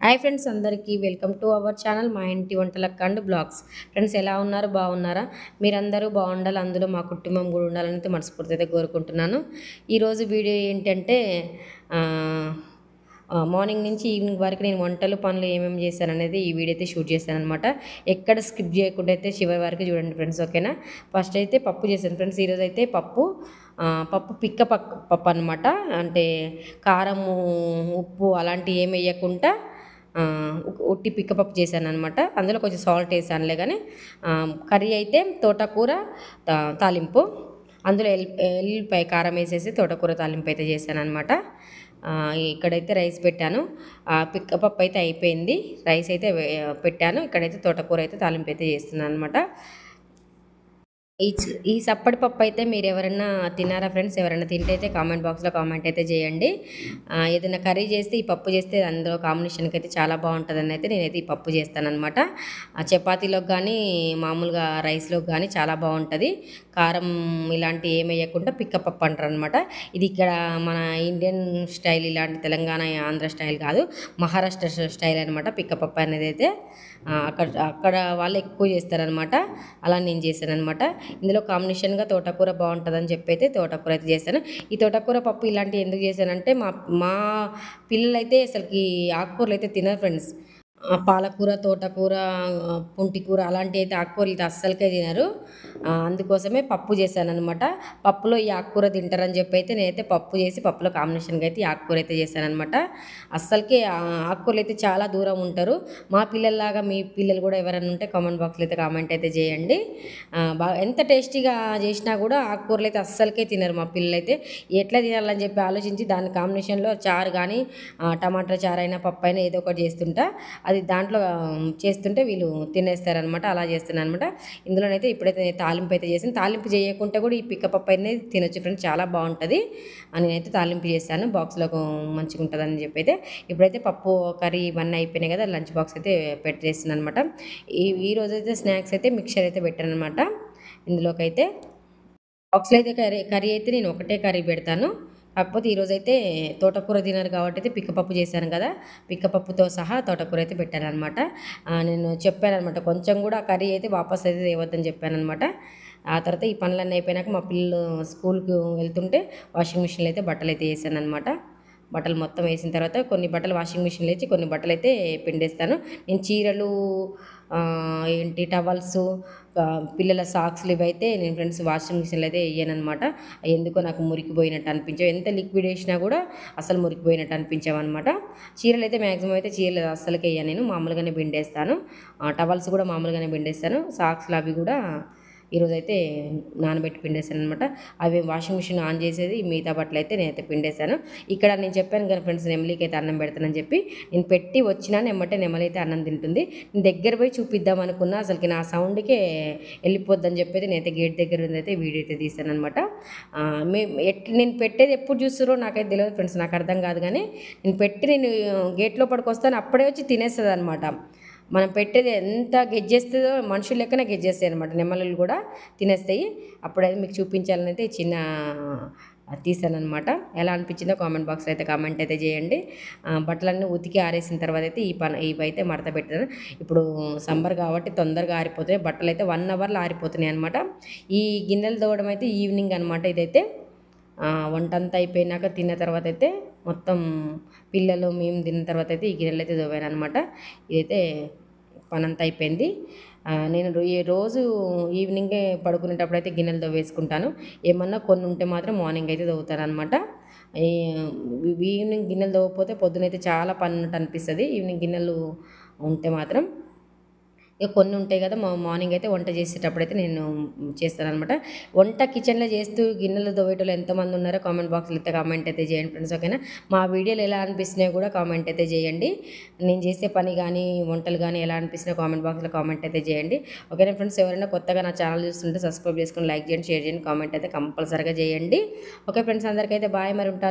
Hi friends, అందరికీ welcome to our channel మా ఇంటి వంటలక్క అండ్ బ్లాగ్స్. ఫ్రెండ్స్, ఎలా ఉన్నారు? బాగున్నారా? మీరందరూ బాగుండాలి, అందులో మా కుటుంబం కూడా ఉండాలని మనస్ఫూర్తి అయితే కోరుకుంటున్నాను. ఈరోజు వీడియో ఏంటంటే మార్నింగ్ నుంచి ఈవినింగ్ వరకు నేను వంటలు పనులు ఏమేమి చేశాను అనేది ఈ వీడియో అయితే షూట్ చేశాను అనమాట. ఎక్కడ స్కిప్ చేయకుండా అయితే చివరి వరకు చూడండి ఫ్రెండ్స్, ఓకేనా? ఫస్ట్ అయితే పప్పు చేశాను ఫ్రెండ్స్. ఈరోజు అయితే పప్పు పిక్క పప్పు అనమాట. అంటే కారము, ఉప్పు అలాంటివి ఏమి వేయకుండా ఉట్టి పిక్కపప్పు చేశాను అనమాట. అందులో కొంచెం సాల్ట్ వేసానులే, కానీ కర్రీ అయితే తోటకూర తాలింపు, అందులో ఎల్లిపాయ కారం వేసేసి తోటకూర తాలింపు అయితే చేశాను అనమాట. ఇక్కడైతే రైస్ పెట్టాను, పిక్కపప్పు అయితే అయిపోయింది, రైస్ అయితే పెట్టాను. ఇక్కడైతే తోటకూర అయితే తాలింపు అయితే చేస్తున్నాను అనమాట. ఈ సప్పడి పప్పు అయితే మీరు ఎవరైనా తిన్నారా ఫ్రెండ్స్? ఎవరైనా తింటే అయితే కామెంట్ బాక్స్లో కామెంట్ అయితే చేయండి. ఏదైనా కర్రీ చేస్తే ఈ పప్పు చేస్తే అందులో కాంబినేషన్కి అయితే చాలా బాగుంటుందని అయితే నేనైతే ఈ పప్పు చేస్తానన్నమాట. చపాతీలోకి కానీ మామూలుగా రైస్లోకి కానీ చాలా బాగుంటుంది. కారం ఇలాంటి ఏమి వేయకుండా పిక్కపప్పు అంటారు అనమాట. ఇది ఇక్కడ మన ఇండియన్ స్టైల్, ఇలాంటి తెలంగాణ ఆంధ్ర స్టైల్ కాదు, మహారాష్ట్ర స్టైల్ అనమాట. పిక్కపప్పు అనేది అయితే అక్కడ వాళ్ళు ఎక్కువ చేస్తారనమాట. అలా నేను చేశాను అనమాట. ఇందులో కాంబినేషన్గా తోటకూర బాగుంటుందని చెప్పి అయితే తోటకూర అయితే చేశాను. ఈ తోటకూర పప్పు ఇలాంటివి ఎందుకు చేశానంటే మా పిల్లలైతే అసలుకి ఆకుకూరలు అయితే తినరు ఫ్రెండ్స్. పాలకూర, తోటకూర, పుంటికూర అలాంటివి అయితే ఆకుకూరలు అయితే అస్సలకే తినరు. అందుకోసమే పప్పు చేశాను అనమాట. పప్పులో ఈ ఆకుకూర తింటారని చెప్పి అయితే నేనైతే పప్పు చేసి పప్పులో కాంబినేషన్గా అయితే ఈ ఆకుకూర అయితే చేశాను అనమాట. అస్సలకే ఆకుకూరలు అయితే చాలా దూరం ఉంటారు. మా పిల్లల్లాగా మీ పిల్లలు కూడా ఎవరైనా ఉంటే కామెంట్ బాక్స్లో అయితే కామెంట్ అయితే చేయండి. బాగా ఎంత టేస్టీగా చేసినా కూడా ఆకుకూరలు అయితే అస్సలకే తినరు మా పిల్లలు అయితే. ఎట్లా తినాలని చెప్పి ఆలోచించి దాని కాంబినేషన్లో చారు కానీ టమాటా చారు అయినా పప్పు అయినా ఏదో ఒకటి చేస్తుంటా. అది దాంట్లో చేస్తుంటే వీళ్ళు తినేస్తారనమాట. అలా చేస్తున్నాను అనమాట. ఇందులోనైతే ఇప్పుడైతే నేను తాలింపు అయితే చేసాను. తాలింపు చేయకుంటే కూడా ఈ పిక్కపప్పు అనేది తినొచ్చు ఫ్రెండ్స్, చాలా బాగుంటుంది. నేనైతే తాలింపు చేశాను, బాక్స్లో మంచిగా ఉంటుందని చెప్పి అయితే. ఇప్పుడైతే పప్పు కర్రీ ఇవన్నీ అయిపోయినాయి కదా, లంచ్ బాక్స్ అయితే పెట్టేస్తున్నాను అనమాట. ఈరోజు అయితే స్నాక్స్ అయితే మిక్చర్ అయితే పెట్టాను అనమాట. ఇందులోకి అయితే బాక్స్లో అయితే కర్రీ అయితే నేను ఒకటే కర్రీ పెడతాను. కాకపోతే ఈరోజైతే తోటకూర తినరు కాబట్టి అయితే పిక్కపప్పు చేశాను కదా, పిక్కపప్పుతో సహా తోటకూర అయితే పెట్టాను అనమాట. నేను చెప్పాను అనమాట, కొంచెం కూడా కర్రీ అయితే వాపస్ అయితే తేవద్దని చెప్పాను అనమాట. ఆ తర్వాత ఈ పనులన్నీ అయిపోయినాక మా పిల్లలు స్కూల్కి వెళ్తుంటే వాషింగ్ మిషన్లో అయితే బట్టలు అయితే వేసాను అనమాట. బట్టలు మొత్తం వేసిన తర్వాత కొన్ని బట్టలు వాషింగ్ మిషన్లో వేసి కొన్ని బట్టలు అయితే పిండేస్తాను. నేను చీరలు, ఏంటి టవల్స్, పిల్లల సాక్స్లు ఇవైతే నేను ఫ్రెండ్స్ వాషింగ్ మిషన్లో అయితే వేయను అనమాట. ఎందుకో నాకు మురికిపోయినట్టు అనిపించావు, ఎంత లిక్విడ్ వేసినా కూడా అసలు మురికిపోయినట్టు అనిపించావు అనమాట. చీరలు అయితే మ్యాక్సిమం అయితే చీరలు అస్సలకి వేయను, నేను మామూలుగానే పిండేస్తాను. టవల్స్ కూడా మామూలుగానే పిండేస్తాను. సాక్స్లు అవి కూడా ఈరోజైతే నానబెట్టి పిండేసాను అనమాట. అవి వాషింగ్ మిషన్ ఆన్ చేసేది, మిగతా బట్టలు అయితే నేనైతే పిండేశాను. ఇక్కడ నేను చెప్పాను కదా ఫ్రెండ్స్, నెమలికి అయితే అన్నం పెడతానని చెప్పి. నేను పెట్టి వచ్చినా నెమలి అయితే అన్నం తింటుంది. నేను దగ్గర పోయి చూపిద్దాం అనుకున్నా, అసలుకి నా సౌండ్కే వెళ్ళిపోద్దని చెప్పి నేనైతే గేట్ దగ్గర అయితే వీడియో అయితే తీశాను అనమాట. నేను పెట్టేది ఎప్పుడు చూస్తారో నాకైతే తెలియదు ఫ్రెండ్స్, నాకు అర్థం కాదు. కానీ నేను గేట్ లోపలికి వస్తాను, అప్పుడే వచ్చి తినేస్తుంది అనమాట. మనం పెట్టేది ఎంత గెజ్జేస్తుందో మనుషులు లెక్కనే గెజ్జేస్తాయి అనమాట, నెమళ్ళు కూడా తినేస్తాయి. అప్పుడైతే మీకు చూపించాలని అయితే చిన్న తీసాను అనమాట. ఎలా అనిపించిందో కామెంట్ బాక్స్లో అయితే కామెంట్ అయితే చేయండి. బట్టలన్నీ ఉతికి ఆరేసిన తర్వాత అయితే ఇవైతే మడత పెట్టాను. ఇప్పుడు సమ్మర్ కాబట్టి తొందరగా ఆరిపోతాయి బట్టలు అయితే, 1 అవర్లో ఆరిపోతున్నాయి అనమాట. ఈ గిన్నెలు తోవడం అయితే ఈవినింగ్ అనమాట. ఇదైతే వంట అంతా అయిపోయినాక తిన్న తర్వాత అయితే మొత్తం పిల్లలు మేము తిన్న తర్వాత అయితే ఈ గిన్నెలు అయితే తోవాను అనమాట. ఇదైతే పని అంతా అయిపోయింది. నేను రోజు ఈవినింగే పడుకునేటప్పుడు అయితే గిన్నెలు తోవేసుకుంటాను. ఏమన్నా కొన్ని ఉంటే మాత్రం మార్నింగ్ అయితే తోవుతాను అనమాట. ఈవినింగ్ గిన్నెలు తోవకపోతే పొద్దునైతే చాలా పని ఉన్నట్టు అనిపిస్తుంది. ఈవినింగ్ గిన్నెలు ఉంటే మాత్రం ఇక కొన్ని ఉంటాయి కదా, మార్నింగ్ అయితే వంట చేసేటప్పుడు అయితే నేను చేస్తాను అనమాట. వంట కిచెన్లో చేస్తూ గిన్నెలు తోవేటోళ్ళు ఎంతమంది ఉన్నారో కామెంట్ బాక్స్లో అయితే కామెంట్ అయితే చేయండి ఫ్రెండ్స్, ఓకేనా? మా వీడియోలు ఎలా అనిపిస్తున్నాయో కూడా కామెంట్ అయితే చేయండి. నేను చేసే పని కానీ వంటలు కానీ ఎలా అనిపిస్తున్నాయో కామెంట్ బాక్స్లో కామెంట్ అయితే చేయండి, ఓకేనా ఫ్రెండ్స్? ఎవరైనా కొత్తగా నా ఛానల్ చూస్తుంటే సబ్స్క్రైబ్ చేసుకొని లైక్ చేయండి, షేర్ చేయండి, కామెంట్ అయితే కంపల్సరీగా చేయండి. ఓకే ఫ్రెండ్స్, అందరికైతే బాయ్, మరి ఉంటాను.